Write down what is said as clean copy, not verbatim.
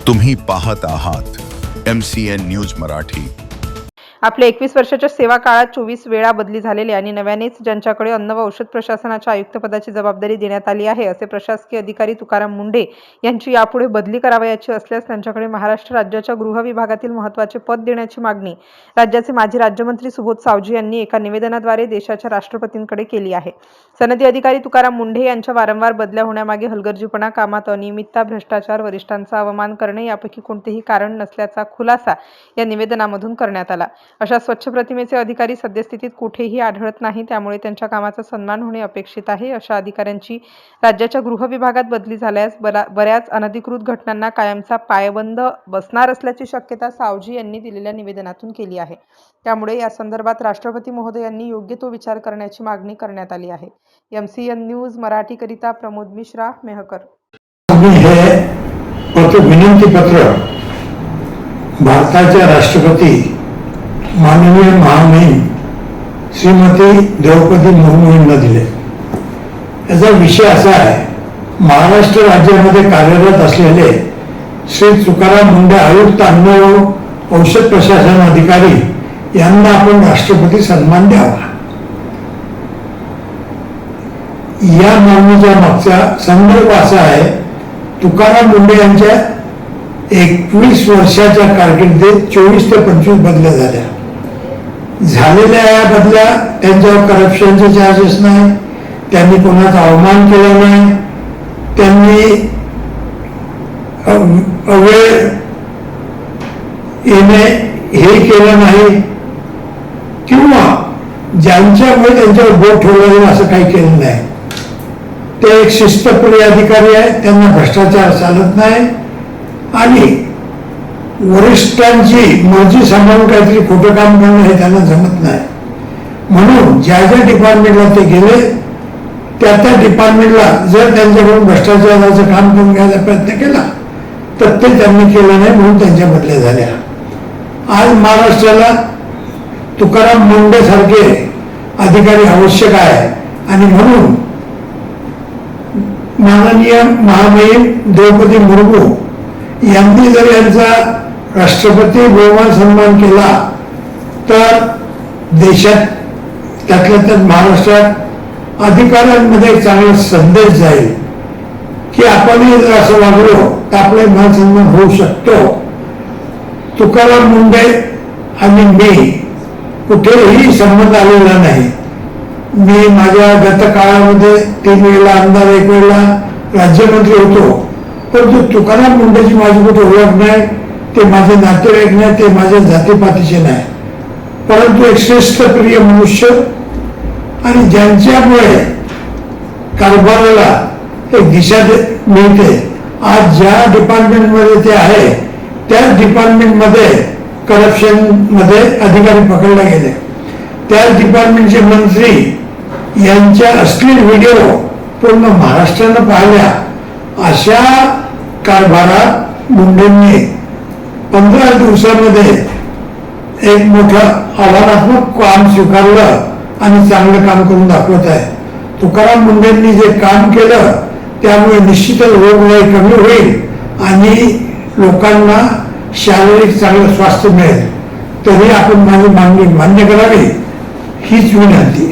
तुम्ही पाहत आहात MCN न्यूज मराठी। आपल्या 21 वर्षाच्या सेवा काळात 24 वेळा बदली झालेले आणि नव्यानेच ज्यांच्याकडे अन्न व औषध प्रशासनाच्या आयुक्तपदाची जबाबदारी देण्यात आली आहे असे प्रशासकीय अधिकारी तुकाराम मुंढे यांची यापुढे बदली करावयाची असल्यास त्यांच्याकडे महाराष्ट्र राज्याच्या गृह विभागातील महत्त्वाचे पद देण्याची मागणी राज्याचे माजी राज्यमंत्री सुबोध सावजी यांनी एका निवेदनाद्वारे देशाच्या राष्ट्रपतींकडे केली आहे। सनदी अधिकारी तुकाराम मुंढे यांच्या वारंवार बदल्या होण्यामागे हलगर्जीपणा, कामात अनियमितता, भ्रष्टाचार, वरिष्ठांचा अवमान करणे यापैकी कोणतेही कारण नसल्याचा खुलासा या निवेदनामधून करण्यात आला। अशा स्वच्छ प्रतिमेचे अधिकारी सद्यस्थितीत कुठेही आढळत नाही, त्यामुळे त्यांच्या कामाचा सन्मान होणे अपेक्षित आहे। अशा अधिकाऱ्यांची राज्याच्या गृह विभागात बदली झाल्यास बऱ्याच अनधिकृत घटनांना कायमचा पायबंद बसणार असल्याची शक्यता सावजी यांनी दिलेल्या निवेदनातून केली आहे। त्यामुळे या संदर्भात राष्ट्रपती महोदयांनी योग्य तो विचार करण्याची मागणी करण्यात आली आहे। MCN न्यूज मराठी करिता प्रमोद मिश्रा, मेहकर। विनंती पत्र भारताच्या राष्ट्रपती माननीय महामहिम श्रीमती द्रौपदी मुर्मू यांना दिले। याचा विषय असा आहे, महाराष्ट्र राज्यामध्ये कार्यरत असलेले श्री तुकाराम मुंढे आयुक्त अन्न व औषध प्रशासन अधिकारी यांना आपण राष्ट्रपती सन्मान द्यावा। या मागणीच्या मागचा संदर्भ असा आहे, तुकाराम मुंढे यांच्या 21 वर्षाच्या कारकिर्दीत 24 ते 25 बदल्या झालेल्या या बदल्या त्यांच्यावर करप्शनचे चार्जेस नाही, त्यांनी कोणाचा अवमान केला नाही, त्यांनी अवेळ येणे हे केलं नाही किंवा ज्यांच्यामुळे त्यांच्यावर बोट ठेवलं जाईल असं काही केलं नाही। ते एक शिस्तप्रिय अधिकारी आहे, त्यांना भ्रष्टाचार चालत नाही आणि वरिष्ठांची मर्जी सांभाळून काहीतरी खोटं काम करणं हे त्यांना जमत नाही। म्हणून ज्या ज्या डिपार्टमेंटला ते गेले त्या त्या डिपार्टमेंटला जर त्यांच्याकडून भ्रष्टाचाराचं काम करून घ्यायचा प्रयत्न केला तर ते त्यांनी केलं नाही, म्हणून त्यांच्या बदल्या झाल्या। आज महाराष्ट्राला तुकाराम मुंढे सारखे अधिकारी आवश्यक आहे आणि म्हणून माननीय महामहिम द्रौपदी मुर्मू यांनी जर यांचा राष्ट्रपती बहुमान सन्मान केला तर देशात त्यातल्या त्यात महाराष्ट्रात अधिकाऱ्यांमध्ये एक चांगला संदेश जाईल की आपणही जर असं वागलो तर आपले मान सन्मान होऊ शकतो। तुकाराम मुंढे आणि मी कुठेही संबंध आलेला नाही। मी माझ्या गत काळामध्ये 3 वेळेला आमदार, 1 वेळेला राज्यमंत्री होतो, परंतु तुकाराम मुंढेची माझी कुठे ओळख नाही, ते माझे नातेवाईक नाही, ते माझ्या जातीपातीचे नाही, परंतु एक श्रेष्ठप्रिय मनुष्य आणि ज्यांच्यामुळे कारभाराला एक दिशा मिळते। आज ज्या डिपार्टमेंटमध्ये ते आहे त्या डिपार्टमेंटमध्ये करप्शन मध्ये अधिकारी पकडले गेले, त्या डिपार्टमेंटचे मंत्री यांच्या अश्लील व्हिडिओ पूर्ण महाराष्ट्रानं पाहिल्या। अशा कारभारात मुंढेंनी 15 दिवसामध्ये एक मोठं आव्हानात्मक काम स्वीकारलं आणि चांगलं काम करून दाखवत आहे। तुकाराम मुंढेंनी जे काम केलं त्यामुळे निश्चितच रोगराई कमी होईल आणि लोकांना शारीरिक चांगलं स्वास्थ्य मिळेल। तरी आपण माझी मागणी मान्य करावी हीच विनंती।